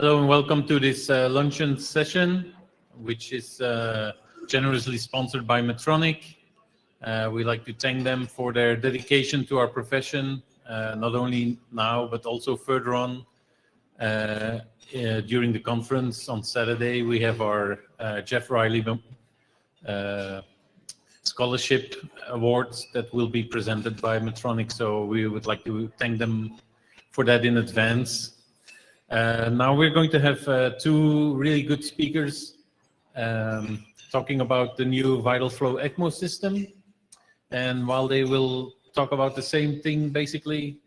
Hello and welcome to this luncheon session, which is generously sponsored by Medtronic. We'd like to thank them for their dedication to our profession, not only now, but also further on. During the conference on Saturday, we have our Jeff Riley Scholarship Awards that will be presented by Medtronic, so we would like to thank them for that in advance. Now we're going to have two really good speakers talking about the new Vital Flow ECMO system. And while they will talk about the same thing, basically,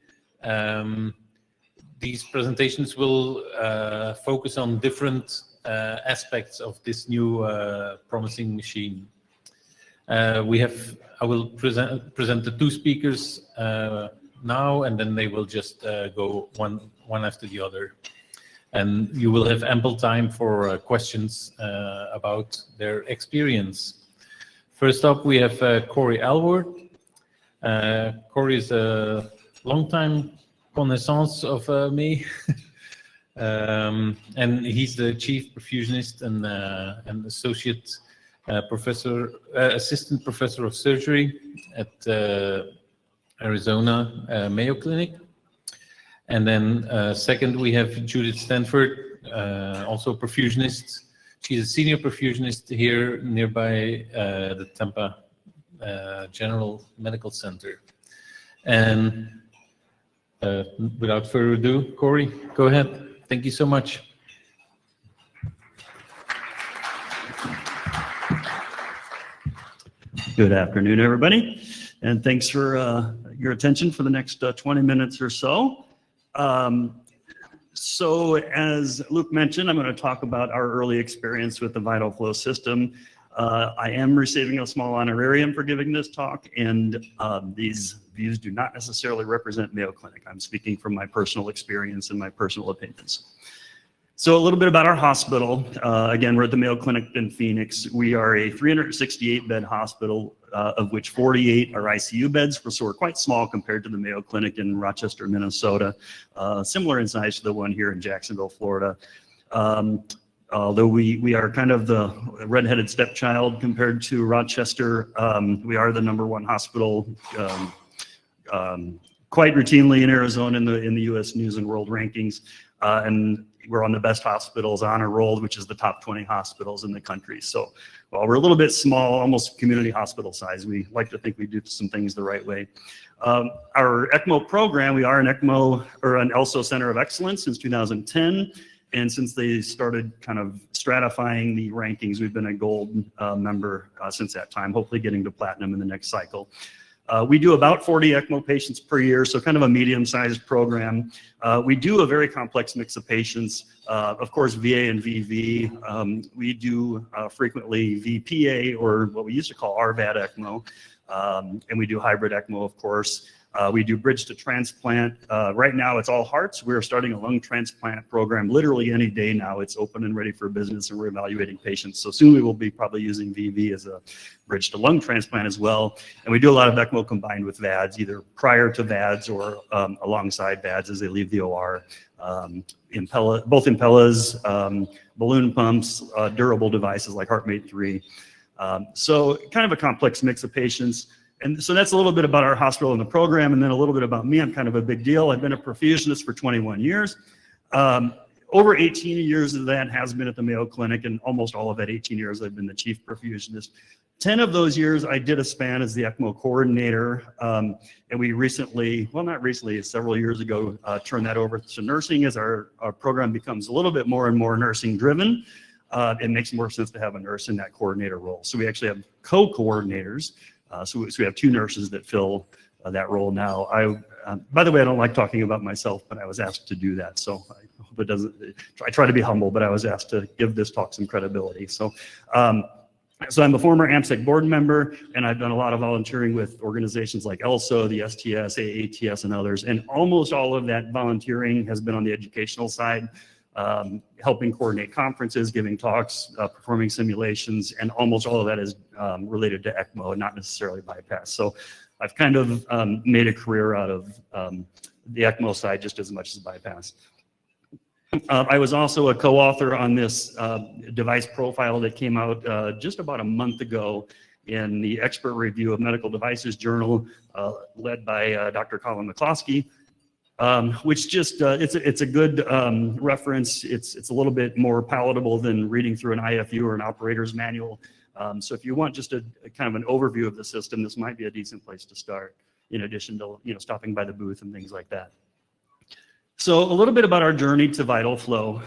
these presentations will focus on different aspects of this new promising machine. I will present the two speakers now, and then they will just go one after the other. And you will have ample time for questions about their experience. First up, we have Cory Alwardt. Cory is a longtime connaissance of me, and he's the chief perfusionist and associate assistant professor of surgery at Arizona Mayo Clinic. And then second, we have Judy at Stanford, also a perfusionist. She's a senior perfusionist here nearby the Tampa General Medical Center. And without further ado, Cory, go ahead. Thank you so much. Good afternoon, everybody, and thanks for your attention for the next 20 minutes or so. So as Luke mentioned, I'm going to talk about our early experience with the Vital Flow system. I am receiving a small honorarium for giving this talk, and these views do not necessarily represent Mayo Clinic. I'm speaking from my personal experience and my personal opinions. So a little bit about our hospital. Again, we're at the Mayo Clinic in Phoenix. We are a 368-bed hospital, of which 48 are ICU beds, so we're quite small compared to the Mayo Clinic in Rochester, Minnesota, similar in size to the one here in Jacksonville, Florida. Although we are kind of the redheaded stepchild compared to Rochester, we are the #1 hospital quite routinely in Arizona in the U.S. News and World Rankings, and we're on the best hospitals honor roll, which is the top 20 hospitals in the country. So while we're a little bit small, almost community hospital size, we like to think we do some things the right way. Our ECMO program, we are an ECMO or an ELSO Center of Excellence since 2010. And since they started kind of stratifying the rankings, we've been a gold member since that time, hopefully getting to platinum in the next cycle. We do about 40 ECMO patients per year, so kind of a medium-sized program. We do a very complex mix of patients, of course, VA and VV. We do frequently VPA, or what we used to call RVAD ECMO, and we do hybrid ECMO, of course. We do bridge to transplant. Right now, it's all hearts. We're starting a lung transplant program literally any day now. It's open and ready for business, and we're evaluating patients. So soon we will be probably using VV as a bridge to lung transplant as well. And we do a lot of ECMO combined with VADs, either prior to VADs or alongside VADs as they leave the OR. Both Impellas, balloon pumps, durable devices like HeartMate 3. So kind of a complex mix of patients. And so that's a little bit about our hospital and the program, and then a little bit about me. I'm kind of a big deal. I've been a perfusionist for 21 years. Over 18 years of that has been at the Mayo Clinic, and almost all of that 18 years I've been the chief perfusionist. 10 of those years I did a span as the ECMO coordinator, and we recently, well not recently, several years ago, turned that over to nursing as our program becomes a little bit more and more nursing driven. It makes more sense to have a nurse in that coordinator role. So we actually have co-coordinators. So we have two nurses that fill that role now. By the way, I don't like talking about myself, but I was asked to do that. So I hope it doesn't, I try to be humble, but I was asked to give this talk some credibility. So I'm a former AMSEC board member, and I've done a lot of volunteering with organizations like ELSO, the STS, AATS, and others. And almost all of that volunteering has been on the educational side. Helping coordinate conferences, giving talks, performing simulations, and almost all of that is related to ECMO, not necessarily bypass. So I've kind of made a career out of the ECMO side just as much as bypass. I was also a co-author on this device profile that came out just about a month ago in the Expert Review of Medical Devices journal, led by Dr. Colin McCloskey, which just, it's a good reference. It's a little bit more palatable than reading through an IFU or an operator's manual. So if you want just a kind of an overview of the system, this might be a decent place to start, in addition to stopping by the booth and things like that. So a little bit about our journey to Vital Flow.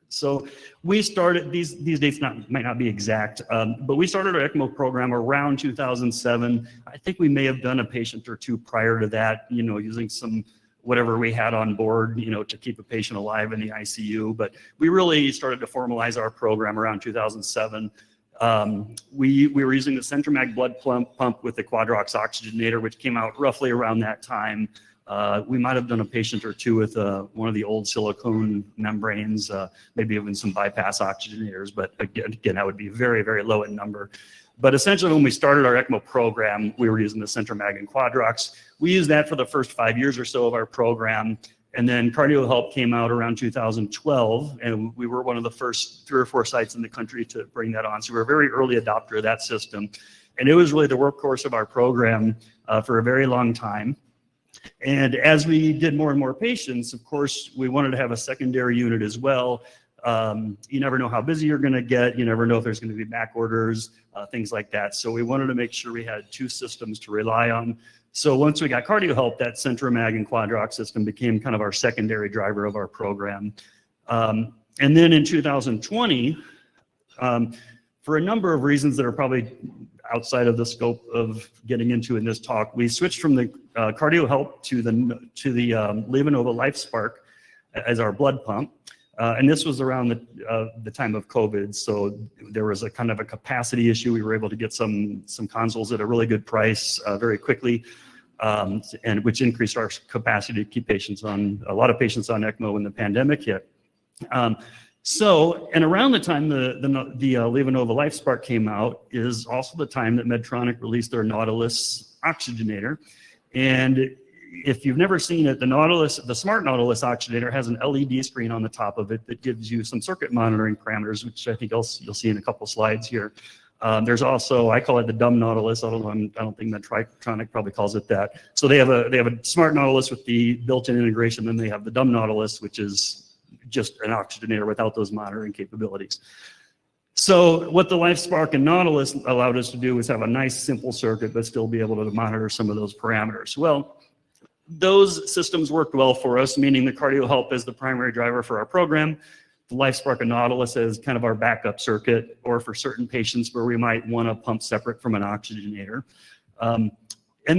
So we started, these dates might not be exact, but we started our ECMO program around 2007. I think we may have done a patient or two prior to that, using some whatever we had on board, to keep a patient alive in the ICU. But we really started to formalize our program around 2007. We were using the CentraMag blood pump with the Quadrox oxygenator, which came out roughly around that time. We might have done a patient or two with one of the old silicone membranes, maybe even some bypass oxygenators, but again, that would be very, very low in number. But essentially, when we started our ECMO program, we were using the CentraMag and Quadrox. We used that for the first 5 years or so of our program, and then CardioHelp came out around 2012, and we were one of the first 3 or 4 sites in the country to bring that on. So we were a very early adopter of that system, and it was really the workhorse of our program for a very long time. And as we did more and more patients, of course, we wanted to have a secondary unit as well. You never know how busy you're going to get. You never know if there's going to be back orders, things like that. So we wanted to make sure we had 2 systems to rely on. So once we got CardioHelp, that CentraMag and Quadrox system became kind of our secondary driver of our program. And then in 2020, for a number of reasons that are probably outside of the scope of getting into in this talk, we switched from the CardioHelp to the LivaNova LifeSpark as our blood pump. And this was around the time of COVID, so there was a kind of a capacity issue. We were able to get some consoles at a really good price very quickly, and which increased our capacity to keep a lot of patients on ECMO when the pandemic hit. And around the time the LivaNova LifeSpark came out is also the time that Medtronic released their Nautilus oxygenator. And if you've never seen it, the Smart Nautilus oxygenator has an LED screen on the top of it that gives you some circuit monitoring parameters, which I think you'll see in a couple slides here. There's also, I call it the dumb Nautilus. I don't think Medtronic probably calls it that. So they have a Smart Nautilus with the built-in integration. Then they have the dumb Nautilus, which is just an oxygenator without those monitoring capabilities. So what the LifeSpark and Nautilus allowed us to do was have a nice simple circuit, but still be able to monitor some of those parameters. Well, those systems worked well for us, meaning the CardioHelp is the primary driver for our program, the LifeSpark and Nautilus as kind of our backup circuit, or for certain patients where we might want to pump separate from an oxygenator. And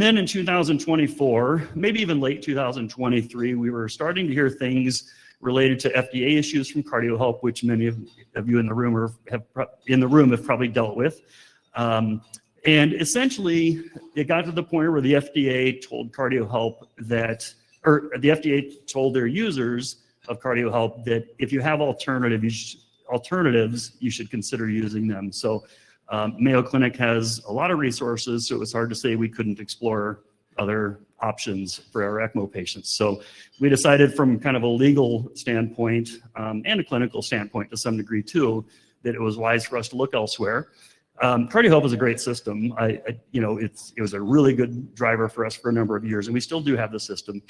then in 2024, maybe even late 2023, we were starting to hear things related to FDA issues from CardioHelp, which many of you in the room have probably dealt with. And essentially, it got to the point where the FDA told CardioHelp or the FDA told their users of CardioHelp that if you have alternatives, you should consider using them. So Mayo Clinic has a lot of resources, so it was hard to say we couldn't explore other options for our ECMO patients. So we decided from kind of a legal standpoint and a clinical standpoint to some degree too, that it was wise for us to look elsewhere. CardioHelp is a great system. It was a really good driver for us for a number of years, and we still do have the system.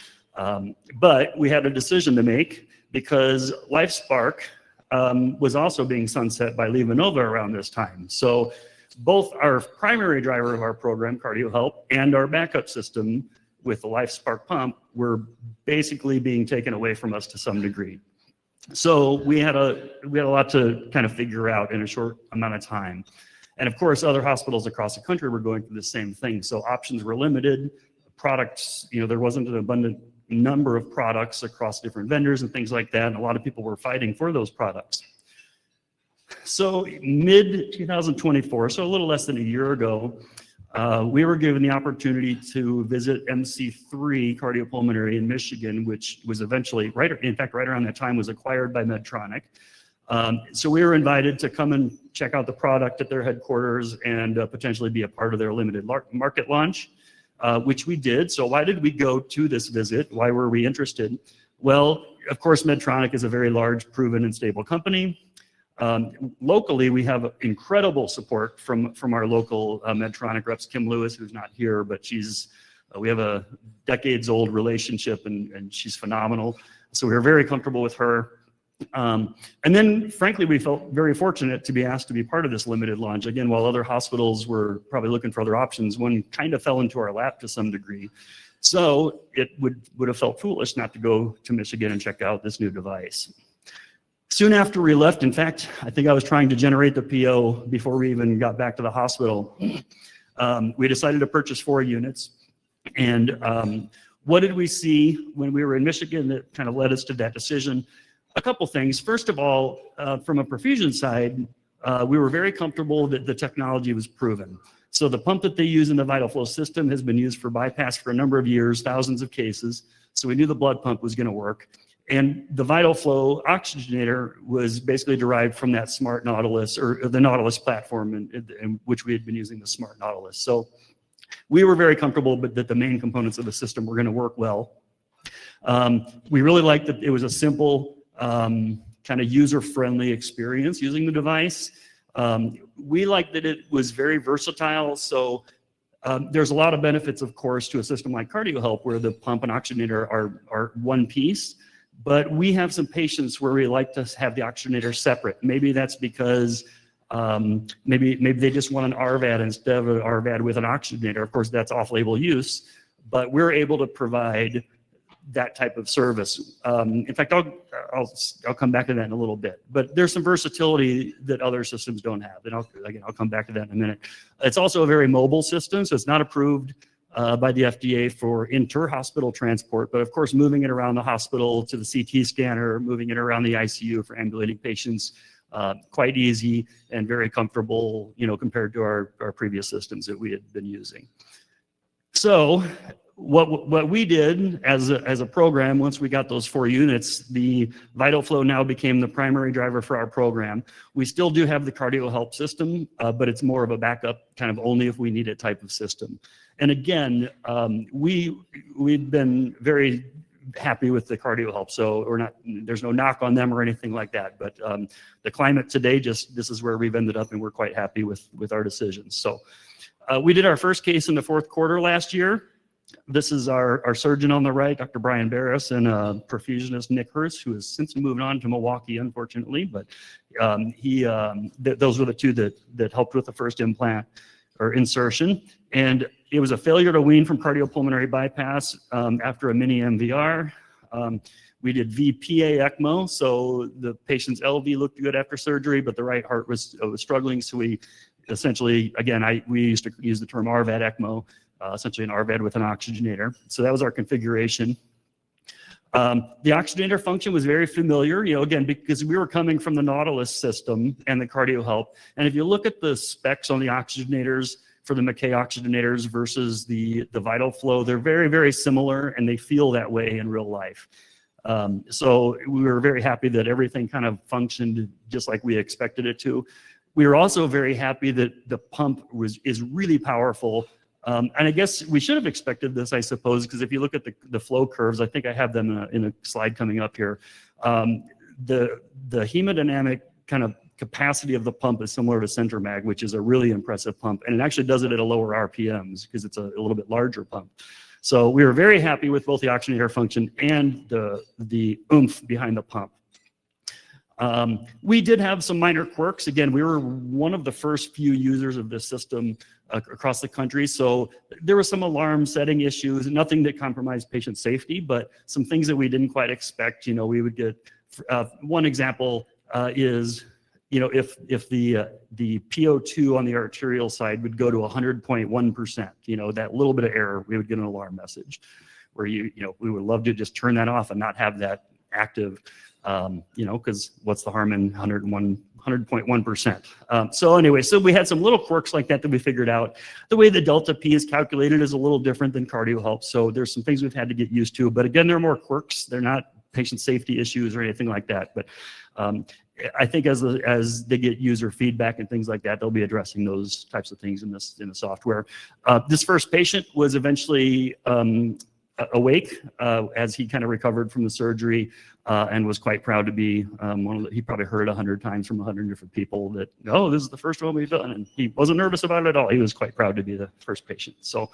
But we had a decision to make because LifeSpark was also being sunset by LivaNova around this time. So both our primary driver of our program, CardioHelp, and our backup system with the LifeSpark pump were basically being taken away from us to some degree. So we had a lot to kind of figure out in a short amount of time. And of course, other hospitals across the country were going through the same thing. So options were limited. Products, there wasn't an abundant number of products across different vendors and things like that. And a lot of people were fighting for those products. So mid-2024, so a little less than a year ago, we were given the opportunity to visit MC3 Cardiopulmonary in Michigan, which was eventually, right around that time, was acquired by Medtronic. So we were invited to come and check out the product at their headquarters and potentially be a part of their limited market launch, which we did. So why did we go to this visit? Why were we interested? Well, Of course, Medtronic is a very large, proven, and stable company. Locally, we have incredible support from our local Medtronic reps, Kim Lewis, who's not here, but we have a decades-old relationship, and she's phenomenal. So we were very comfortable with her. And then, frankly, we felt very fortunate to be asked to be part of this limited launch. Again, while other hospitals were probably looking for other options, one kind of fell into our lap to some degree. So it would have felt foolish not to go to Michigan and check out this new device. Soon after we left, in fact, I think I was trying to generate the PO before we even got back to the hospital. We decided to purchase 4 units. And what did we see when we were in Michigan that kind of led us to that decision? A couple things. First of all, from a perfusion side, we were very comfortable that the technology was proven. So the pump that they use in the vital flow system has been used for bypass for a number of years, thousands of cases. So we knew the blood pump was going to work. And the vital flow oxygenator was basically derived from that Smart Nautilus, or the Nautilus platform in which we had been using the Smart Nautilus. So we were very comfortable but that the main components of the system were going to work well. We really liked that it was a simple, kind of user-friendly experience using the device. We liked that it was very versatile. So there's a lot of benefits, of course, to a system like CardioHelp where the pump and oxygenator are one piece. But we have some patients where we like to have the oxygenator separate. Maybe that's because maybe they just want an RVAD instead of an RVAD with an oxygenator. Of course, that's off-label use, but we're able to provide that type of service. In fact, I'll come back to that in a little bit. But there's some versatility that other systems don't have. And I'll come back to that in a minute. It's also a very mobile system, so it's not approved by the FDA for inter-hospital transport, but of course, moving it around the hospital to the CT scanner, moving it around the ICU for ambulating patients, quite easy and very comfortable, compared to our previous systems that we had been using. So what we did as a program, once we got those 4 units, the Vital Flow now became the primary driver for our program. We still do have the CardioHelp system, but it's more of a backup, kind of only if we need it type of system. And again, we've been very happy with the CardioHelp, so there's no knock on them or anything like that. But the climate today, this is where we've ended up, and we're quite happy with our decisions. So we did our first case in the 4th quarter last year. This is our surgeon on the right, Dr. Brian Barris, and perfusionist Nick Hurst, who has since moved on to Milwaukee, unfortunately. But those were the 2 that helped with the first implant or insertion. And it was a failure to wean from cardiopulmonary bypass after a mini MVR. We did VPA ECMO, so the patient's LV looked good after surgery, but the right heart was struggling. So we essentially, again, we used to use the term RVAD ECMO, essentially an RVAD with an oxygenator. So that was our configuration. The oxygenator function was very familiar, again, because we were coming from the Nautilus system and the CardioHelp. And if you look at the specs on the oxygenators for the McKay oxygenators versus the Vital Flow, they're very, very similar, and they feel that way in real life. So we were very happy that everything kind of functioned just like we expected it to. We were also very happy that the pump is really powerful. And I guess we should have expected this, I suppose, because if you look at the flow curves, I think I have them in a slide coming up here. The hemodynamic kind of capacity of the pump is similar to Centromag, which is a really impressive pump. And it actually does it at a lower RPMs because it's a little bit larger pump. So we were very happy with both the oxygenator function and the oomph behind the pump. We did have some minor quirks. Again, we were one of the first few users of this system across the country. So there were some alarm setting issues, nothing that compromised patient safety, but some things that we didn't quite expect. We would get, one example is, if the PO2 on the arterial side would go to 100.1%, that little bit of error, we would get an alarm message where we would love to just turn that off and not have that active, because what's the harm in 100.1%? So anyway, so we had some little quirks like that we figured out. The way the delta P is calculated is a little different than CardioHelp, so there's some things we've had to get used to. But again, they're more quirks. They're not patient safety issues or anything like that. But I think as they get user feedback and things like that, they'll be addressing those types of things in the software. This first patient was eventually awake as he kind of recovered from the surgery and was quite proud to be he probably heard 100 times from 100 different people that, oh, this is the first one we've done. And he wasn't nervous about it at all. He was quite proud to be the first patient. So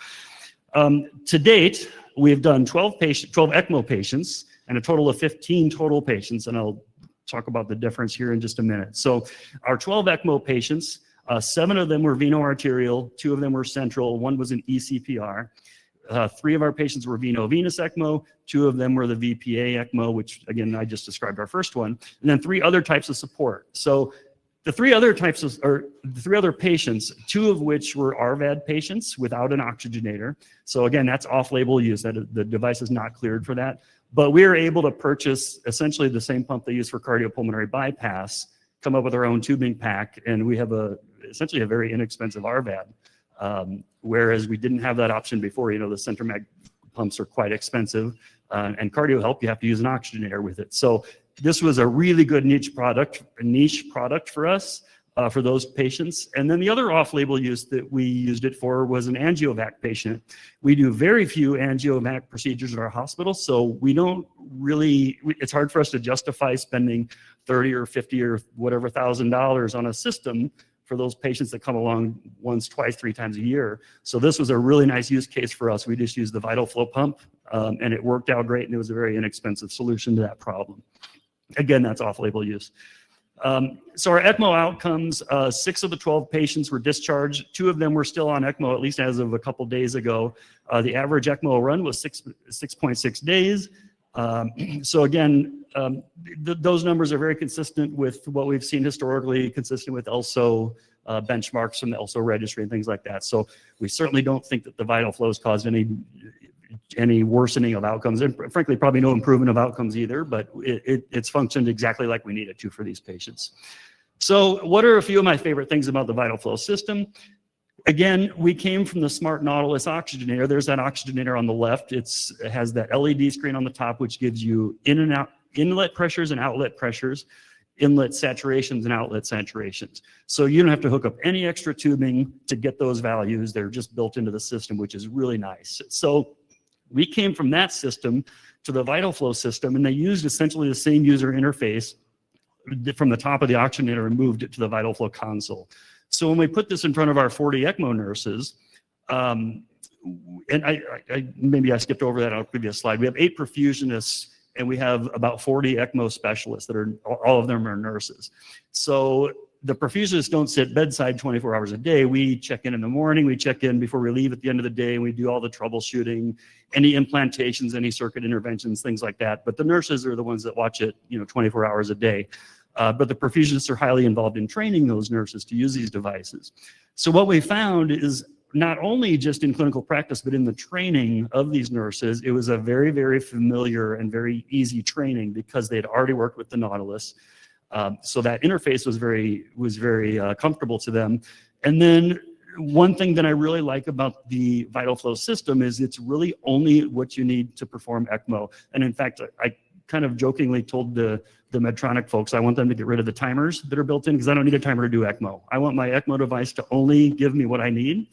to date, we've done 12 ECMO patients and a total of 15 total patients. And I'll talk about the difference here in just a minute. So our 12 ECMO patients, 7 of them were veno-arterial, 2 of them were central, 1 was an ECPR. 3 of our patients were veno-venous ECMO, 2 of them were the VPA ECMO, which again, I just described our first one, and then 3 other types of support. So the 3 other patients, 2 of which were RVAD patients without an oxygenator. So again, that's off-label use, that the device is not cleared for that. But we were able to purchase essentially the same pump they use for cardiopulmonary bypass, come up with our own tubing pack, and we have essentially a very inexpensive RVAD. Whereas we didn't have that option before. You know, the CenterMag pumps are quite expensive, and CardioHelp, you have to use an oxygenator with it. So this was a really good niche product for us, for those patients. And then the other off-label use that we used it for was an angiovac patient. We do very few angiovac procedures at our hospital, so we don't really, it's hard for us to justify spending $30 or $50 or whatever $1,000 on a system for those patients that come along once, twice, 3 times a year. So this was a really nice use case for us. We just used the Vital Flow pump, and it worked out great, and it was a very inexpensive solution to that problem. Again, that's off-label use. So our ECMO outcomes, 6 of the 12 patients were discharged. 2 of them were still on ECMO, at least as of a couple days ago. The average ECMO run was 6.6 days. So again, those numbers are very consistent with what we've seen historically, consistent with ELSO benchmarks from the ELSO registry and things like that. So we certainly don't think that the Vital Flow has caused any worsening of outcomes, and frankly, probably no improvement of outcomes either, but it's functioned exactly like we need it to for these patients. So what are a few of my favorite things about the Vital Flow system? Again, we came from the Smart Nautilus oxygenator. There's that oxygenator on the left. It has that LED screen on the top, which gives you in and out inlet pressures and outlet pressures, inlet saturations and outlet saturations. So you don't have to hook up any extra tubing to get those values. They're just built into the system, which is really nice. So we came from that system to the Vital Flow system, and they used essentially the same user interface from the top of the oxygenator and moved it to the Vital Flow console. So when we put this in front of our 40 ECMO nurses, and maybe I skipped over that on a previous slide, we have 8 perfusionists, and we have about 40 ECMO specialists that are, all of them are nurses. So the perfusionists don't sit bedside 24 hours a day. We check in the morning, we check in before we leave at the end of the day, and we do all the troubleshooting, any implantations, any circuit interventions, things like that. But the nurses are the ones that watch it, 24 hours a day. But the perfusionists are highly involved in training those nurses to use these devices. So what we found is not only just in clinical practice, but in the training of these nurses, it was a very, very familiar and very easy training because they had already worked with the Nautilus. So that interface was very comfortable to them. And then one thing that I really like about the Vital Flow system is it's really only what you need to perform ECMO. And in fact, I kind of jokingly told the Medtronic folks, I want them to get rid of the timers that are built in because I don't need a timer to do ECMO. I want my ECMO device to only give me what I need.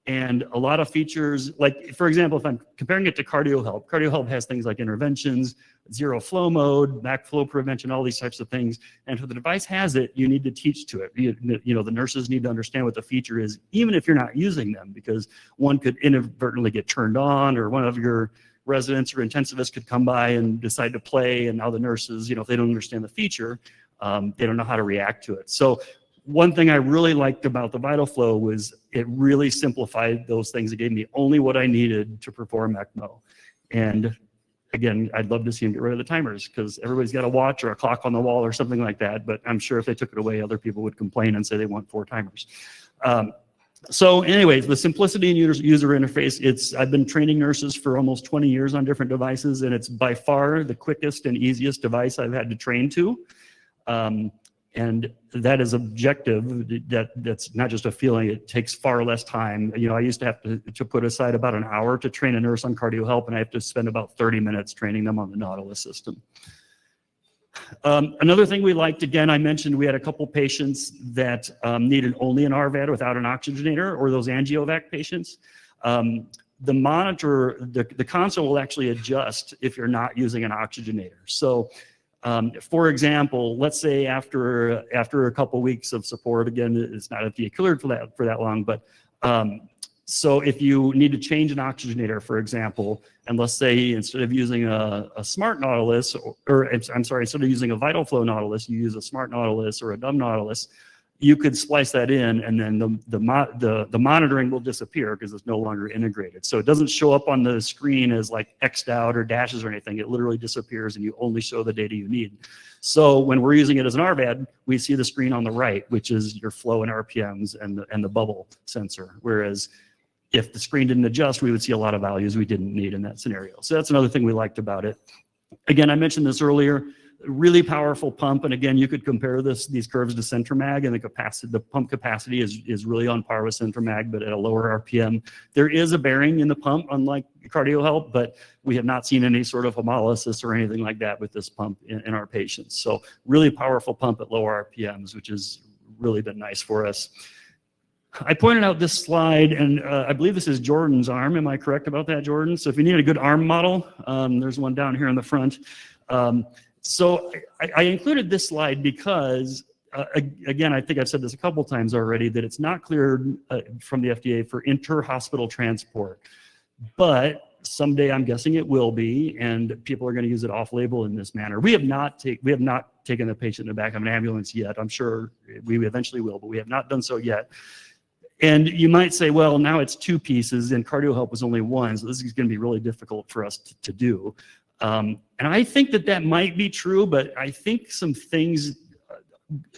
And a lot of features, like for example, if I'm comparing it to CardioHelp, CardioHelp has things like interventions, zero flow mode, backflow prevention, all these types of things. And if the device has it, you need to teach to it. The nurses need to understand what the feature is, even if you're not using them, because one could inadvertently get turned on, or one of your residents or intensivists could come by and decide to play, and now the nurses, if they don't understand the feature, they don't know how to react to it. So one thing I really liked about the Vital Flow was it really simplified those things. It gave me only what I needed to perform ECMO. And again, I'd love to see them get rid of the timers because everybody's got a watch or a clock on the wall or something like that. But I'm sure if they took it away, other people would complain and say they want 4 timers. So anyways, the simplicity in user interface, I've been training nurses for almost 20 years on different devices, and it's by far the quickest and easiest device I've had to train to. And that is objective. That's not just a feeling. It takes far less time. I used to have to put aside about an hour to train a nurse on CardioHelp, and I have to spend about 30 minutes training them on the Nautilus system. Another thing we liked, again, I mentioned we had a couple patients that needed only an RVAD without an oxygenator, or those angiovac patients. the monitor, the console will actually adjust if you're not using an oxygenator. So for example, let's say after a couple weeks of support, again, it's not FDA cleared for that long, but so if you need to change an oxygenator, for example, and let's say instead of using a smart Nautilus, or I'm sorry, instead of using a Vital Flow Nautilus, you use a smart Nautilus or a dumb Nautilus, you could splice that in, and then the monitoring will disappear because it's no longer integrated. So it doesn't show up on the screen as like X'd out or dashes or anything. It literally disappears, and you only show the data you need. So when we're using it as an RVAD, we see the screen on the right, which is your flow and RPMs and the bubble sensor. Whereas if the screen didn't adjust, we would see a lot of values we didn't need in that scenario. So that's another thing we liked about it. Again, I mentioned this earlier. Really powerful pump, and again, you could compare these curves to Centromag, and the pump capacity is really on par with Centromag, but at a lower RPM. There is a bearing in the pump, unlike CardioHelp, but we have not seen any sort of hemolysis or anything like that with this pump in our patients. So really powerful pump at lower RPMs, which has really been nice for us. I pointed out this slide, and I believe this is Jordan's arm. Am I correct about that, Jordan? So if you need a good arm model, there's one down here in the front. So I included this slide because, again, I think I've said this a couple times already, that it's not cleared from the FDA for inter-hospital transport. But someday I'm guessing it will be, and people are going to use it off-label in this manner. We have not taken the patient in the back of an ambulance yet. I'm sure we eventually will, but we have not done so yet. And you might say, well, now it's two pieces, and CardioHelp was only one, so this is going to be really difficult for us to do. And I think that might be true, but I think some things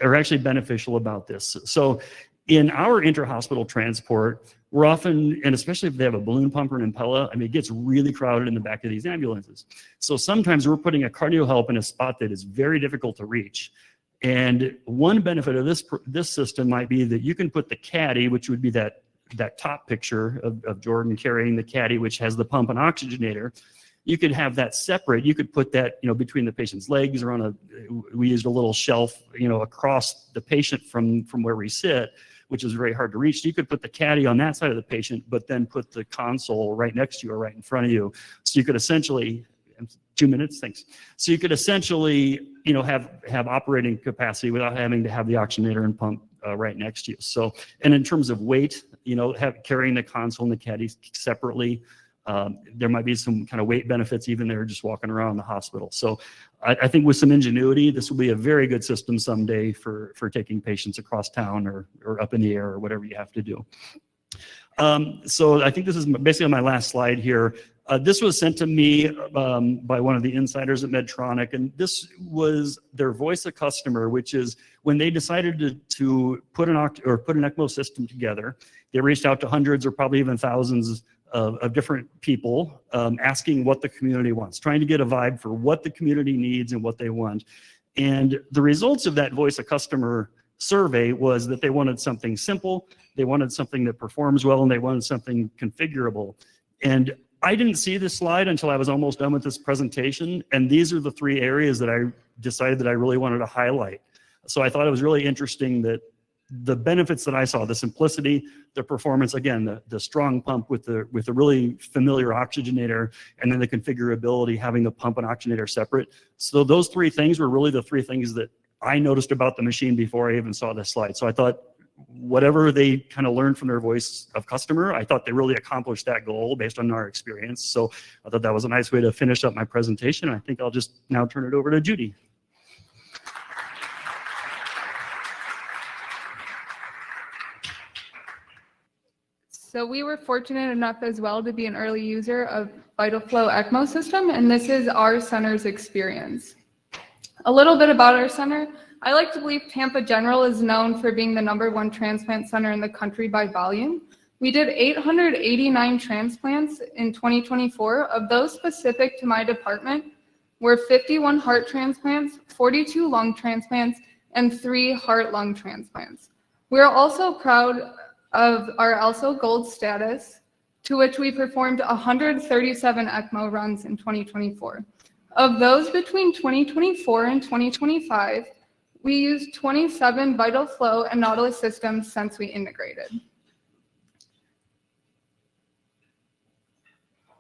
are actually beneficial about this. So in our inter-hospital transport, we're often, and especially if they have a balloon pump or an Impella, I mean, it gets really crowded in the back of these ambulances. So sometimes we're putting a CardioHelp in a spot that is very difficult to reach. And one benefit of this system might be that you can put the caddy, which would be that top picture of Jordan carrying the caddy, which has the pump and oxygenator. You could have that separate. You could put that, between the patient's legs or we used a little shelf, across the patient from where we sit, which is very hard to reach. So you could put the caddy on that side of the patient, but then put the console right next to you or right in front of you. So you could essentially, 2 minutes, thanks. So you could essentially, have operating capacity without having to have the oxygenator and pump right next to you. So, and in terms of weight, carrying the console and the caddy separately, there might be some kind of weight benefits even there just walking around the hospital. So I think with some ingenuity, this will be a very good system someday for taking patients across town or up in the air or whatever you have to do. So I think this is basically my last slide here. This was sent to me by one of the insiders at Medtronic, and this was their voice of customer, which is when they decided to put an ECMO system together, they reached out to hundreds or probably even thousands of different people asking what the community wants, trying to get a vibe for what the community needs and what they want. And the results of that voice of customer survey was that they wanted something simple, they wanted something that performs well, and they wanted something configurable. And I didn't see this slide until I was almost done with this presentation, and these are the three areas that I decided that I really wanted to highlight. So I thought it was really interesting that the benefits that I saw, the simplicity, the performance, again, the strong pump with the really familiar oxygenator, and then the configurability, having the pump and oxygenator separate. So those three things were really the three things that I noticed about the machine before I even saw this slide. So I thought whatever they kind of learned from their voice of customer, I thought they really accomplished that goal based on our experience. So I thought that was a nice way to finish up my presentation. I think I'll just now turn it over to Judy. So we were fortunate enough as well to be an early user of Vital Flow ECMO system, and this is our center's experience. A little bit about our center. I like to believe Tampa General is known for being the #1 transplant center in the country by volume. We did 889 transplants in 2024. Of those specific to my department were 51 heart transplants, 42 lung transplants, and 3 heart-lung transplants. We are also proud of our ELSO Gold status, to which we performed 137 ECMO runs in 2024. Of those between 2024 and 2025, we used 27 Vital Flow and Nautilus systems since we integrated.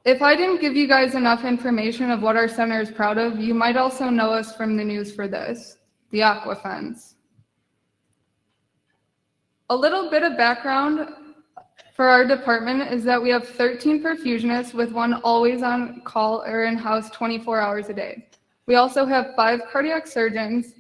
If I didn't give you guys enough information of what our center is proud of, you might also know us from the news for this, the aqua fence. A little bit of background for our department is that we have 13 perfusionists with one always on call or in-house 24 hours a day. We also have 5 cardiac surgeons.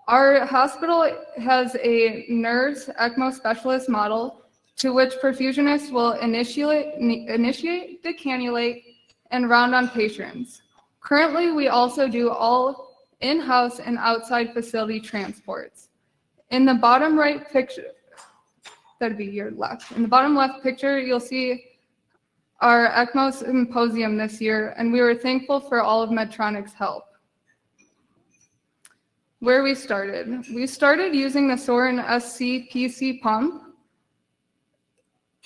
Our hospital has a nurse ECMO specialist model to which perfusionists will initiate, decannulate, and round on patients. Currently, we also do all in-house and outside facility transports. In the bottom right picture, that'd be your left. In the bottom left picture, you'll see our ECMO symposium this year, and we were thankful for all of Medtronic's help. Where we started using the Sorin SC-PC pump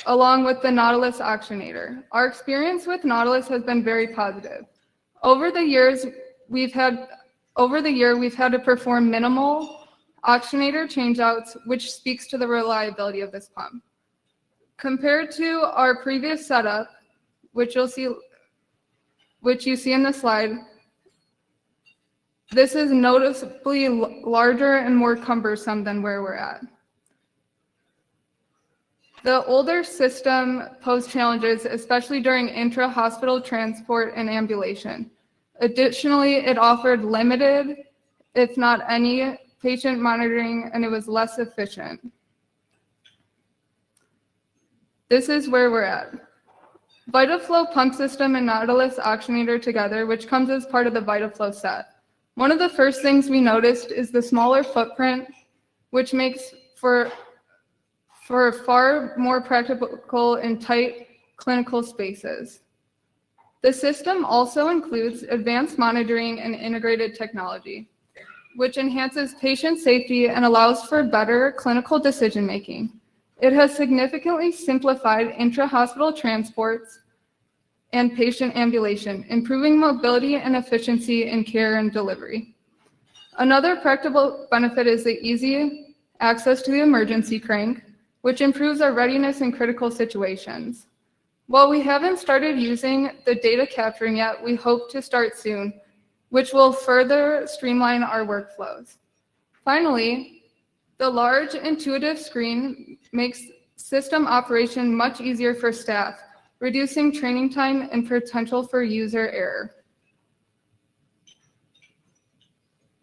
along with the Nautilus oxygenator. Our experience with Nautilus has been very positive. Over the year, we've had to perform minimal oxygenator changeouts, which speaks to the reliability of this pump. Compared to our previous setup, which you see in the slide, this is noticeably larger and more cumbersome than where we're at. The older system posed challenges, especially during intra-hospital transport and ambulation. Additionally, it offered limited, if not any, patient monitoring, and it was less efficient. This is where we're at. VitaFlow pump system and Nautilus oxygenator together, which comes as part of the VitaFlow set. One of the first things we noticed is the smaller footprint, which makes for far more practical and tight clinical spaces. The system also includes advanced monitoring and integrated technology, which enhances patient safety and allows for better clinical decision-making. It has significantly simplified intra-hospital transports and patient ambulation, improving mobility and efficiency in care and delivery. Another practical benefit is the easy access to the emergency crank, which improves our readiness in critical situations. While we haven't started using the data capturing yet, we hope to start soon, which will further streamline our workflows. Finally, the large intuitive screen makes system operation much easier for staff, reducing training time and potential for user error.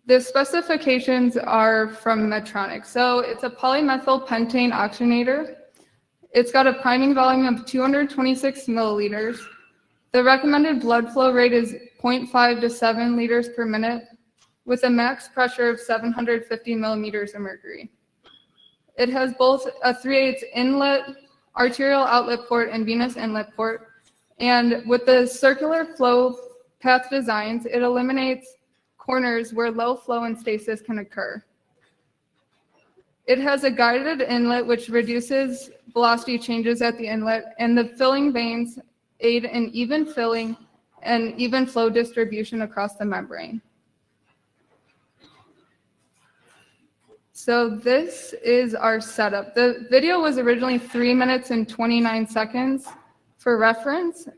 The specifications are from Medtronic. So it's a polymethyl pentane oxygenator. It's got a priming volume of 226 milliliters. The recommended blood flow rate is 0.5 to 7 liters per minute with a max pressure of 750 millimeters of mercury. It has both a 3/8 inlet, arterial outlet port, and venous inlet port. And with the circular flow path designs, it eliminates corners where low flow and stasis can occur. It has a guided inlet which reduces velocity changes at the inlet, and the filling veins aid in even filling and even flow distribution across the membrane. So this is our setup. The video was originally 3 minutes and 29 seconds for reference.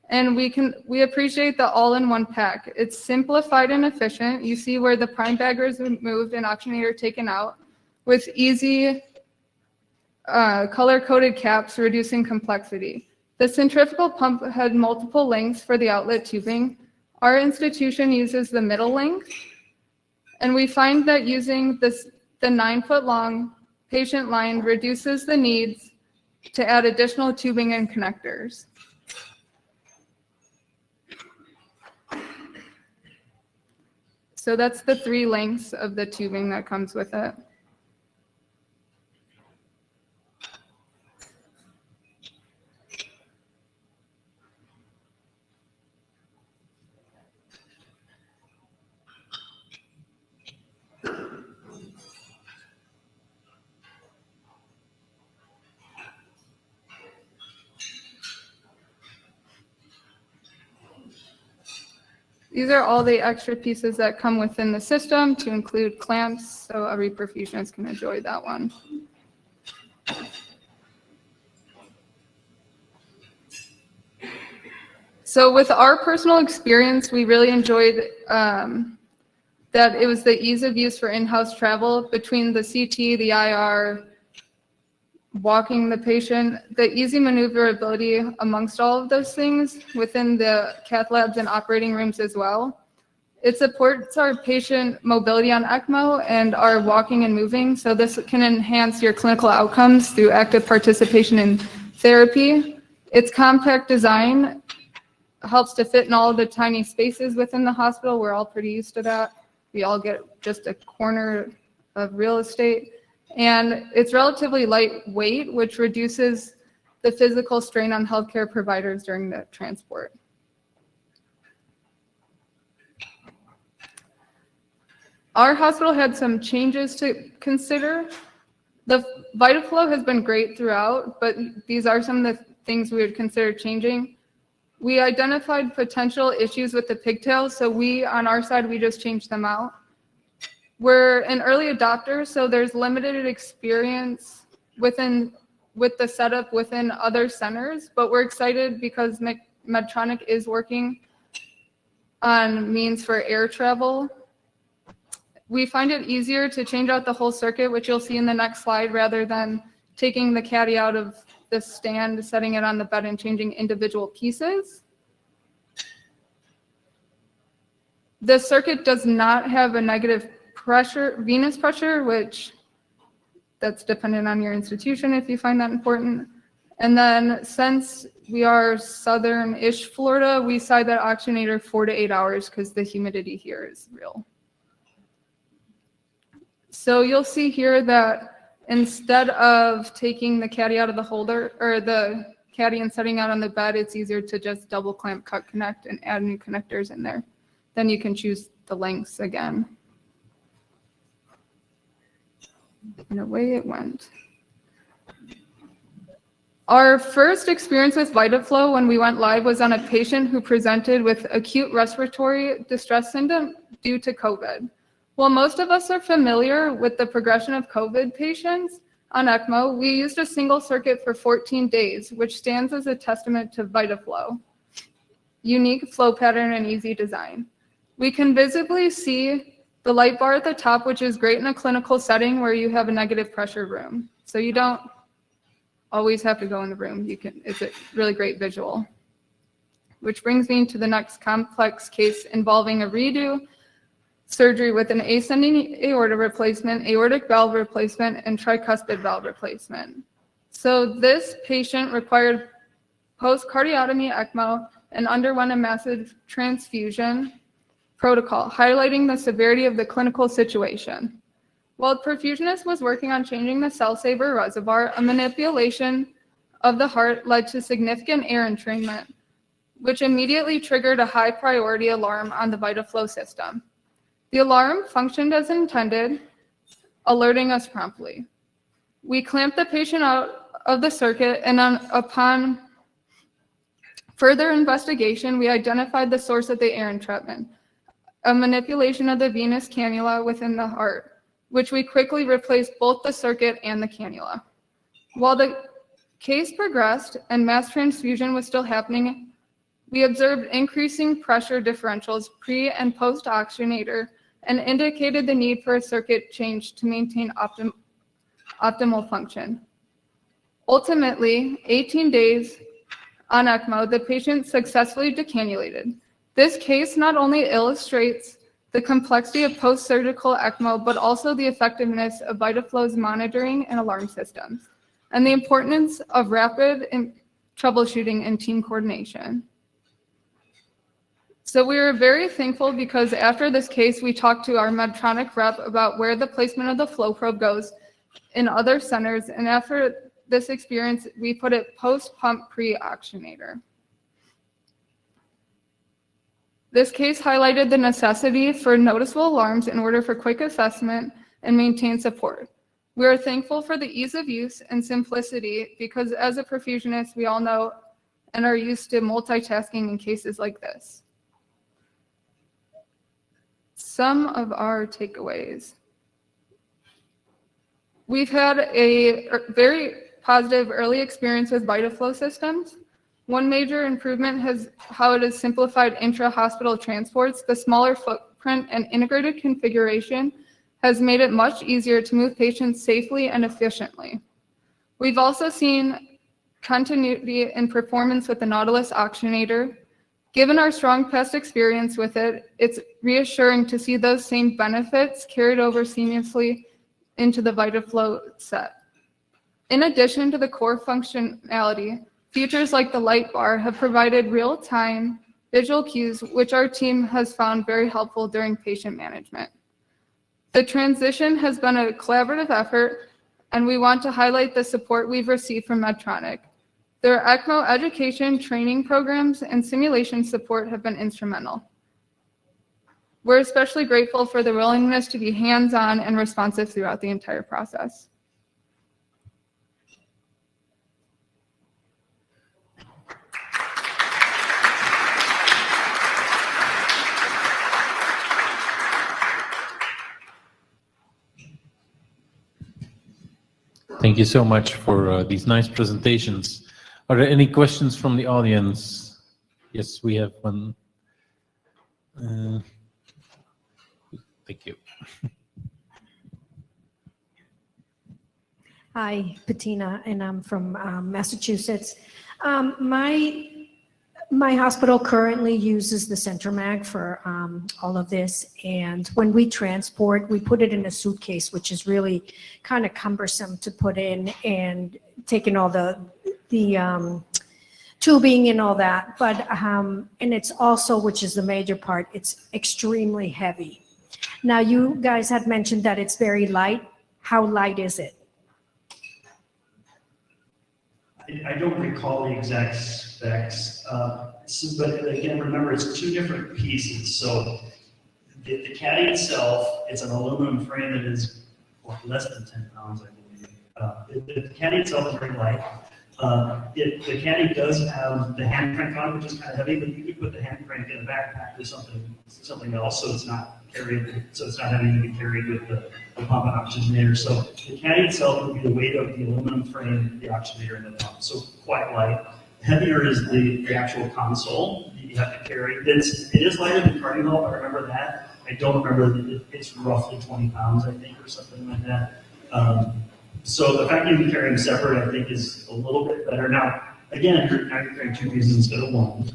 And we appreciate the all-in-one pack. It's simplified and efficient. You see where the prime bagger is removed and oxygenator taken out with easy color-coded caps, reducing complexity. The centrifugal pump had multiple lengths for the outlet tubing. Our institution uses the middle length, and we find that using the 9-foot-long patient line reduces the needs to add additional tubing and connectors. So that's the 3 lengths of the tubing that comes with it. These are all the extra pieces that come within the system to include clamps, so every perfusionist can enjoy that one. So with our personal experience, we really enjoyed that it was the ease of use for in-house travel between the CT, the IR, walking the patient, the easy maneuverability amongst all of those things within the cath labs and operating rooms as well. It supports our patient mobility on ECMO and our walking and moving, so this can enhance your clinical outcomes through active participation in therapy. Its compact design helps to fit in all the tiny spaces within the hospital. We're all pretty used to that. We all get just a corner of real estate. And it's relatively lightweight, which reduces the physical strain on healthcare providers during the transport. Our hospital had some changes to consider. The VitaFlow has been great throughout, but these are some of the things we would consider changing. We identified potential issues with the pigtails, so on our side, we just changed them out. We're an early adopter, so there's limited experience with the setup within other centers, but we're excited because Medtronic is working on means for air travel. We find it easier to change out the whole circuit, which you'll see in the next slide, rather than taking the caddy out of the stand, setting it on the bed, and changing individual pieces. The circuit does not have a negative pressure, venous pressure, which that's dependent on your institution if you find that important. And then since we are southern-ish Florida, we side that oxygenator 4 to 8 hours because the humidity here is real. So you'll see here that instead of taking the caddy out of the holder, or the caddy and setting out on the bed, it's easier to just double clamp, cut, connect, and add new connectors in there. Then you can choose the lengths again. And away it went. Our first experience with VitaFlow when we went live was on a patient who presented with acute respiratory distress syndrome due to COVID. While most of us are familiar with the progression of COVID patients on ECMO, we used a single circuit for 14 days, which stands as a testament to VitaFlow. Unique flow pattern and easy design. We can visibly see the light bar at the top, which is great in a clinical setting where you have a negative pressure room. So you don't always have to go in the room. It's a really great visual. Which brings me to the next complex case involving a redo surgery with an ascending aorta replacement, aortic valve replacement, and tricuspid valve replacement. So this patient required post-cardiotomy ECMO and underwent a massive transfusion protocol, highlighting the severity of the clinical situation. While the perfusionist was working on changing the cell saver reservoir, a manipulation of the heart led to significant air entrainment, which immediately triggered a high priority alarm on the VitaFlow system. The alarm functioned as intended, alerting us promptly. We clamped the patient out of the circuit, and upon further investigation, we identified the source of the air entrapment, a manipulation of the venous cannula within the heart, which we quickly replaced both the circuit and the cannula. While the case progressed and mass transfusion was still happening, we observed increasing pressure differentials pre and post oxygenator and indicated the need for a circuit change to maintain optimal function. Ultimately, 18 days on ECMO, the patient successfully decannulated. This case not only illustrates the complexity of post-surgical ECMO, but also the effectiveness of VitaFlow's monitoring and alarm systems, and the importance of rapid troubleshooting and team coordination. So we were very thankful because after this case, we talked to our Medtronic rep about where the placement of the flow probe goes in other centers, and after this experience, we put it post-pump pre-oxygenator. This case highlighted the necessity for noticeable alarms in order for quick assessment and maintain support. We are thankful for the ease of use and simplicity because as a perfusionist, we all know and are used to multitasking in cases like this. Some of our takeaways. We've had a very positive early experience with VitaFlow systems. One major improvement has how it has simplified intra-hospital transports. The smaller footprint and integrated configuration has made it much easier to move patients safely and efficiently. We've also seen continuity in performance with the Nautilus oxygenator. Given our strong past experience with it, it's reassuring to see those same benefits carried over seamlessly into the VitaFlow set. In addition to the core functionality, features like the light bar have provided real-time visual cues, which our team has found very helpful during patient management. The transition has been a collaborative effort, and we want to highlight the support we've received from Medtronic. Their ECMO education, training programs, and simulation support have been instrumental. We're especially grateful for the willingness to be hands-on and responsive throughout the entire process. Thank you so much for these nice presentations. Are there any questions from the audience? Yes, we have one. Thank you. Hi, Patina, and I'm from Massachusetts. My hospital currently uses the Centromag for all of this, and when we transport, we put it in a suitcase, which is really kind of cumbersome to put in and taking all the tubing and all that. But and it's also, which is the major part, it's extremely heavy. Now, you guys had mentioned that it's very light. How light is it? I don't recall the exact specs, but again, remember, it's two different pieces. So the caddy itself, it's an aluminum frame that is less than 10 pounds, I believe. The caddy itself is very light. The caddy does have the hand crank on it, which is kind of heavy, but you could put the hand crank in a backpack or something else, so it's not carried, so it's not having to be carried with the pump and oxygenator. So the caddy itself would be the weight of the aluminum frame, the oxygenator, and the pump. So quite light. Heavier is the actual console that you have to carry. It is lighter than cardio, I remember that. I don't remember, it's roughly 20 pounds, I think, or something like that. So the fact that you can carry them separate, I think, is a little bit better. Now, again, you're carrying two pieces instead of one.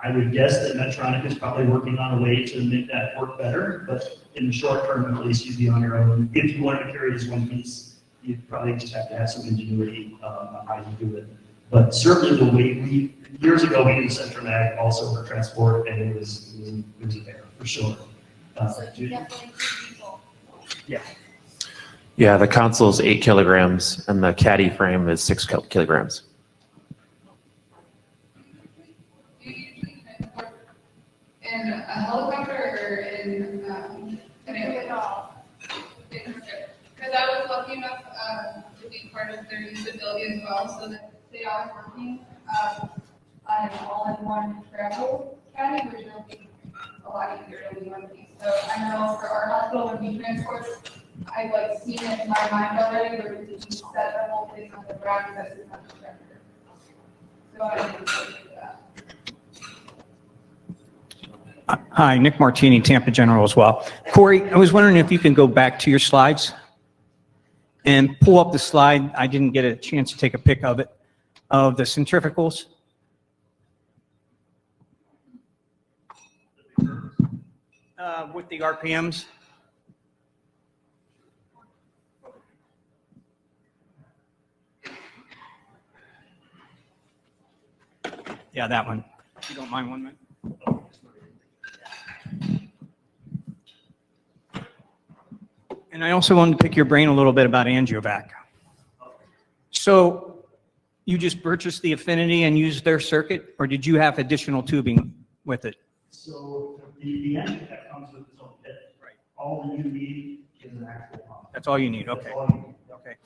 I would guess that Medtronic is probably working on a way to make that work better, but in the short term, at least, you'd be on your own. If you wanted to carry it as one piece, you'd probably just have to have some ingenuity on how you do it. But certainly the way years ago, we used Centromag also for transport, and it was a bear, for sure. Judy? Yeah. Yeah, the console is 8 kilograms, and the caddy frame is 6 kilograms. Do you usually transport in a helicopter or in an all? Because I was lucky enough to be part of their usability as well, so that they are working on an all-in-one travel caddy, which will be a lot easier to do one piece. So I know for our hospital, when we transport, I've seen it in my mind already, where we set the whole place on the ground because it's not the structure. So I didn't do that. Hi, Nick Martini, Tampa General as well. Cory, I was wondering if you can go back to your slides and pull up the slide. I didn't get a chance to take a pic of it, of the centrifugals. With the RPMs. Yeah, that one. If you don't mind 1 minute. And I also wanted to pick your brain a little bit about AngioVac. So you just purchased the Affinity and used their circuit, or did you have additional tubing with it? So the AngioVac comes with its own pit. Right. All that you need is an actual pump. That's all you need, okay. That's all you need. Okay.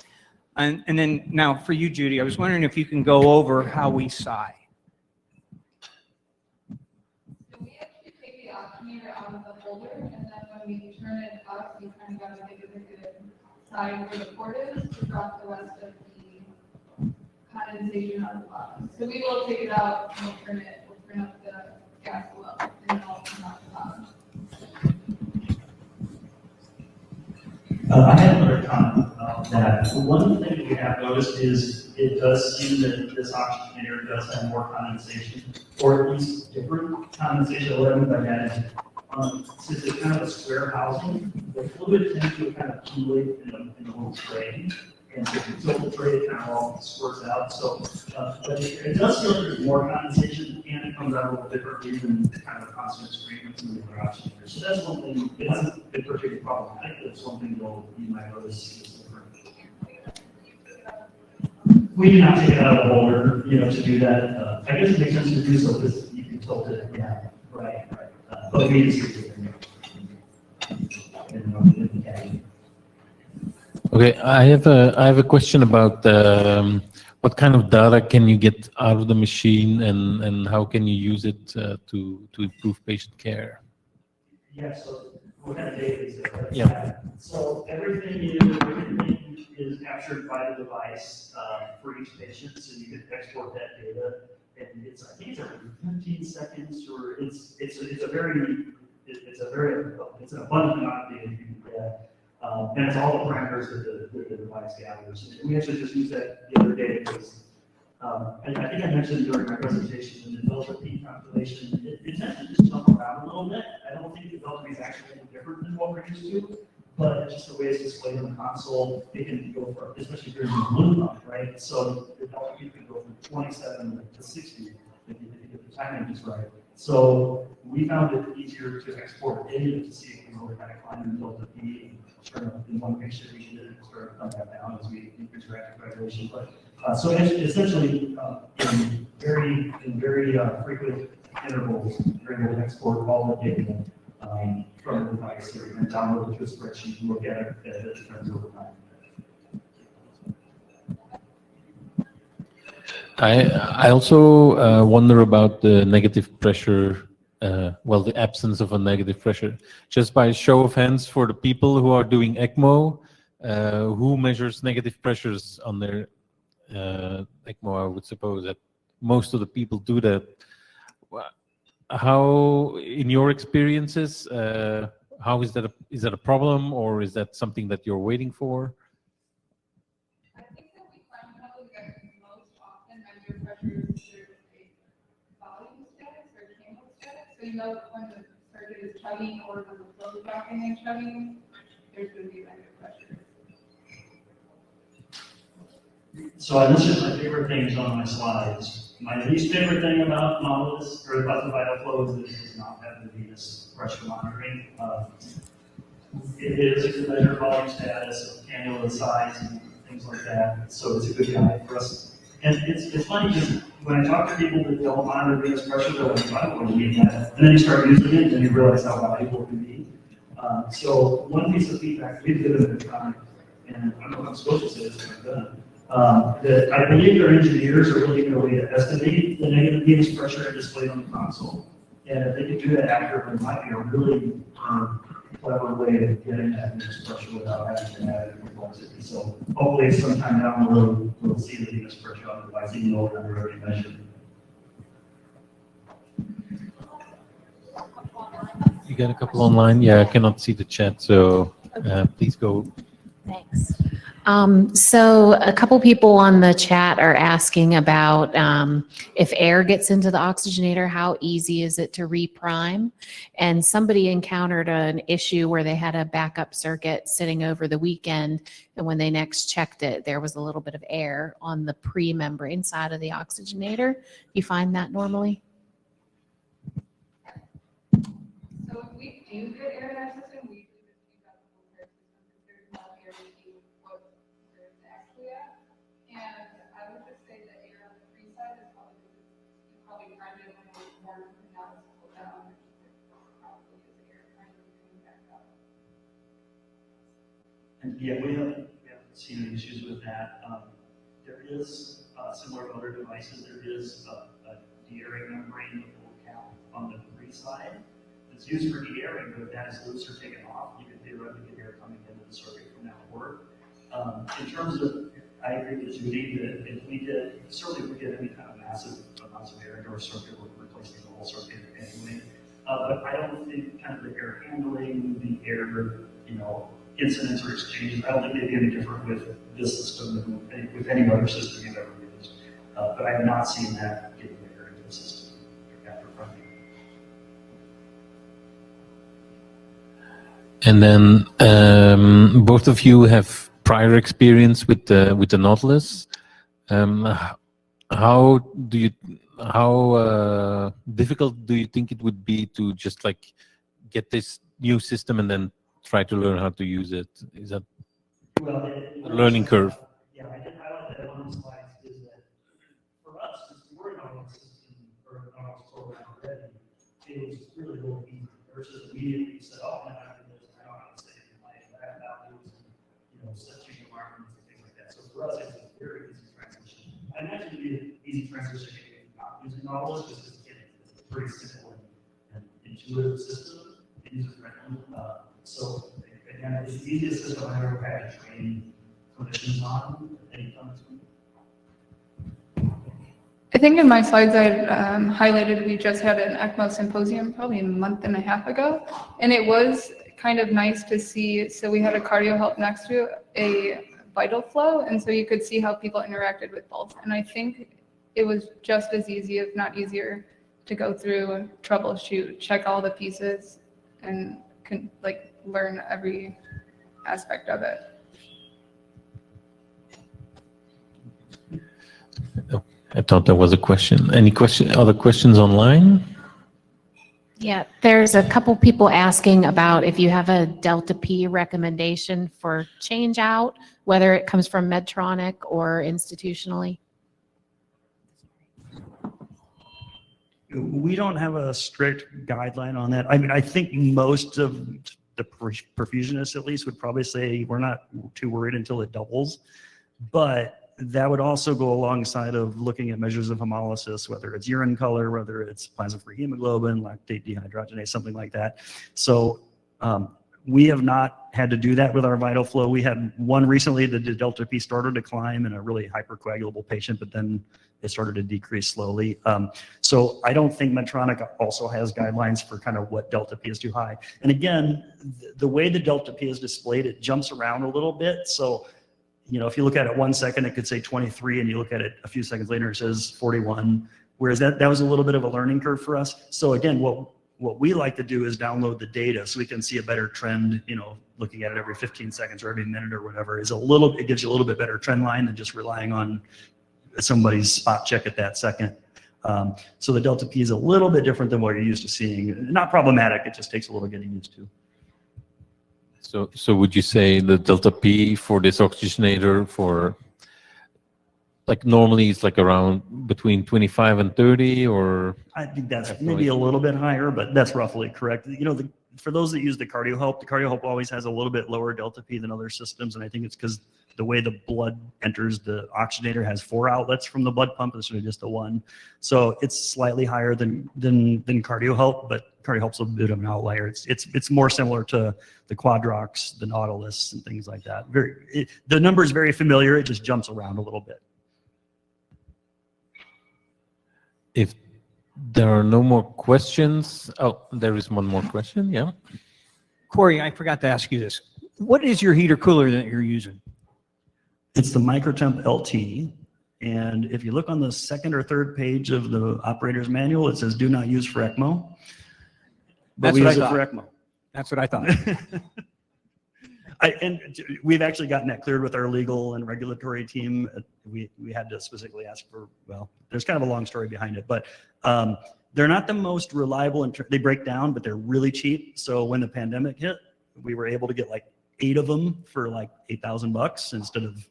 And then now for you, Judy, I was wondering if you can go over how we sigh. So we actually take the oxygenator out of the holder, and then when we turn it up, we kind of got to make it a good side where the port is to drop the rest of the condensation on the bottom. So we will take it out and we'll turn up the gas below, and then it'll come out the bottom. I have another comment about that. One thing we have noticed is it does seem that this oxygenator does have more condensation, or at least different condensation. What I mean by that is, since it's kind of a square housing, the fluid tends to kind of accumulate in a little tray, and so if you tilt the tray, it kind of all squirts out. So, but it does feel like there's more condensation, and it comes out a little differently than kind of a constant stream of some of the other oxygenators. So that's one thing. It hasn't been particularly problematic, but it's one thing you might notice is different. We do not take it out of the holder, to do that. I guess it makes sense to do so because you can tilt it. Yeah, right. But we just use it in the caddy. Okay, I have a question about what kind of data can you get out of the machine, and how can you use it to improve patient care? Yeah, so what kind of data is it? Right? Yeah. So everything is captured by the device for each patient, so you can export that data, and I think it's every 15 seconds, or it's an abundant amount of data you can get, and it's all the parameters that the device gathers. And we actually just used that the other day because I think I mentioned during my presentation the delta P calculation. It tends to just jump around a little bit. I don't think the delta P is actually any different than what we're used to, but just the way it's displayed on the console, it can go for, especially if you're using blue pump, right? So the delta P can go from 27 to 60 if you get the timing just right. So we found it easier to export data to see if we were kind of climbing delta P. In one patient, we did it sort of come back down as we increase reactive fibrillation. But so essentially, in very frequent intervals, we're able to export all the data from the device here and download it to a spreadsheet and look at it as it turns over time. I also wonder about the negative pressure, the absence of a negative pressure. Just by show of hands for the people who are doing ECMO, who measures negative pressures on their ECMO? I would suppose that most of the people do that. How, in your experiences, how is that a problem, or is that something that you're waiting for? I think that we find out that most often measure pressure is through a volume status or candle status. So when the circuit is chugging or when the flow is dropping and chugging, there's going to be negative pressure. So I listed my favorite things on my slides. My least favorite thing about Nautilus, or about the vital flow, is that it does not have the venous pressure monitoring. It is a measure volume status, cannula size, and things like that. So it's a good guide for us. And it's funny because when I talk to people that don't monitor venous pressure, they're like, I don't really need that. And then you start using it, and you realize how valuable it can be. So one piece of feedback we've given at the time, and I don't know if I'm supposed to say this, but I'm gonna. That I believe their engineers are looking at a way to estimate the negative venous pressure displayed on the console. And if they could do that accurately, it might be a really clever way of getting that venous pressure without having to add complexity. So hopefully sometime down the road, we'll see the venous pressure on the device, even though we're already measured. You got a couple online? Yeah, I cannot see the chat, so please go. Thanks. So a couple people on the chat are asking about if air gets into the oxygenator, how easy is it to reprime? And somebody encountered an issue where they had a backup circuit sitting over the weekend, and when they next checked it, there was a little bit of air on the pre-membrane side of the oxygenator. You find that normally? So if we do get air in our system, we usually just use that whole air system because there's no air to see what there's actually at. And I would just say that air on the free side is probably grind it when it's warm and now it's cooled down. Probably is air kind of coming back up. And yeah, we haven't seen any issues with that. There is, similar to other devices, there is a de-airing membrane that will count on the free side. It's used for de-airing, but if that is loose or taken off, you could theoretically get air coming into the circuit from that port. In terms of, I agree with Judy that if we get, certainly if we get any kind of massive amounts of air into our circuit, we're replacing the whole circuit anyway. But I don't think kind of the air handling, the air, incidents or exchanges, I don't think they'd be any different with this system than with any other system you've ever used. But I have not seen that getting air into the system after running. And then both of you have prior experience with the Nautilus. How difficult do you think it would be to just like get this new system and then try to learn how to use it? Is that a learning curve? Yeah, I did highlight that on the slides. Is that for us, since we were in our system or our program already, it was really easy versus immediately you said, "Oh, I have to do this. I don't have to say anything like that." Setting environments and things like that. So for us, it's a very easy transition. I imagine it'd be an easy transition if you're not using Nautilus, just because it's a pretty simple and intuitive system, user-friendly. So again, it's the easiest system I've ever had to train clinicians on anytime soon. I think in my slides I highlighted we just had an ECMO symposium probably a month and a half ago, and it was kind of nice to see. So we had a cardio help next to a vital flow, and so you could see how people interacted with both. And I think it was just as easy, if not easier, to go through, troubleshoot, check all the pieces, and learn every aspect of it. I thought there was a question. Other questions online? Yeah, there's a couple people asking about if you have a Delta P recommendation for change out, whether it comes from Medtronic or institutionally. We don't have a strict guideline on that. I mean, I think most of the perfusionists at least would probably say we're not too worried until it doubles, but that would also go alongside of looking at measures of hemolysis, whether it's urine color, whether it's plasma-free hemoglobin, lactate dehydrogenase, something like that. So we have not had to do that with our vital flow. We had one recently that the Delta P started to climb in a really hypercoagulable patient, but then it started to decrease slowly. So I don't think Medtronic also has guidelines for kind of what Delta P is too high. And again, the way the Delta P is displayed, it jumps around a little bit. So if you look at it 1 second, it could say 23, and you look at it a few seconds later, it says 41. Whereas that was a little bit of a learning curve for us. So again, what we like to do is download the data so we can see a better trend. Looking at it every 15 seconds or every minute or whatever it gives you a little bit better trend line than just relying on somebody's spot check at that second. So the Delta P is a little bit different than what you're used to seeing. Not problematic, it just takes a little getting used to. So would you say the Delta P for this oxygenator for normally it's around between 25 and 30, or? I think that's maybe a little bit higher, but that's roughly correct. For those that use the cardio help always has a little bit lower Delta P than other systems, and I think it's because the way the blood enters the oxygenator has 4 outlets from the blood pump instead of just the 1. So it's slightly higher than cardio help, but cardio help's a bit of an outlier. It's more similar to the Quadrox, the Nautilus, and things like that. The number is very familiar. It just jumps around a little bit. If there are no more questions, there is one more question. Yeah. Cory, I forgot to ask you this. What is your heater cooler that you're using? It's the Microtemp LT, and if you look on the second or third page of the operator's manual, it says "Do not use for ECMO." But we use it for ECMO. That's what I thought. And we've actually gotten that cleared with our legal and regulatory team. We had to specifically ask for. Well, there's kind of a long story behind it, but they're not the most reliable, and they break down, but they're really cheap. So when the pandemic hit, we were able to get 8 of them for $8,000 instead of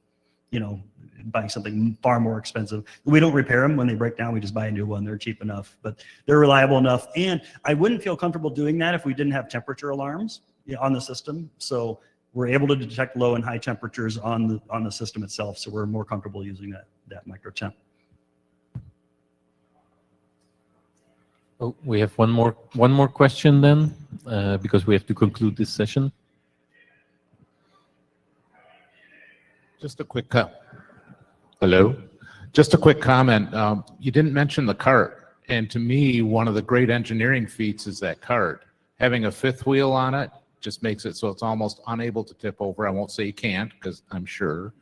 buying something far more expensive. We don't repair them when they break down. We just buy a new one. They're cheap enough, but they're reliable enough. And I wouldn't feel comfortable doing that if we didn't have temperature alarms on the system. So we're able to detect low and high temperatures on the system itself. So we're more comfortable using that Microtemp. Oh, we have one more question then, because we have to conclude this session. Just a quick Hello. Just a quick comment. You didn't mention the cart. And to me, one of the great engineering feats is that cart. Having a fifth wheel on it just makes it so it's almost unable to tip over. I won't say you can't, because I'm sure.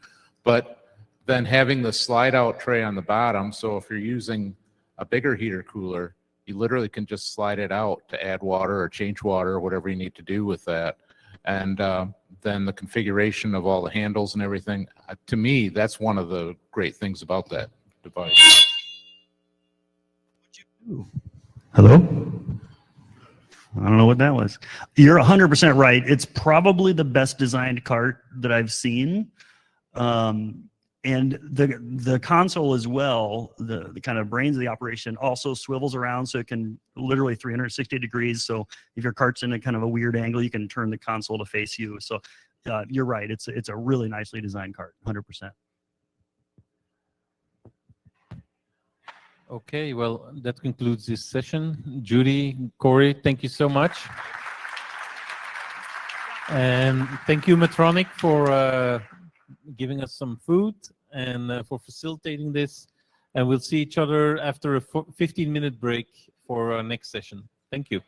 But then having the slide out tray on the bottom, so if you're using a bigger heater cooler, you literally can just slide it out to add water or change water or whatever you need to do with that. And then the configuration of all the handles and everything, to me, that's one of the great things about that device. Hello? I don't know what that was. You're 100% right. It's probably the best designed cart that I've seen. And the console as well, the kind of brains of the operation also swivels around, so it can literally 360 degrees. So if your cart's in a kind of a weird angle, you can turn the console to face you. So you're right. It's a really nicely designed cart, 100%. Okay, well, that concludes this session. Judy, Cory, thank you so much. And thank you, Medtronic, for giving us some food and for facilitating this. And we'll see each other after a 15-minute break for our next session. Thank you.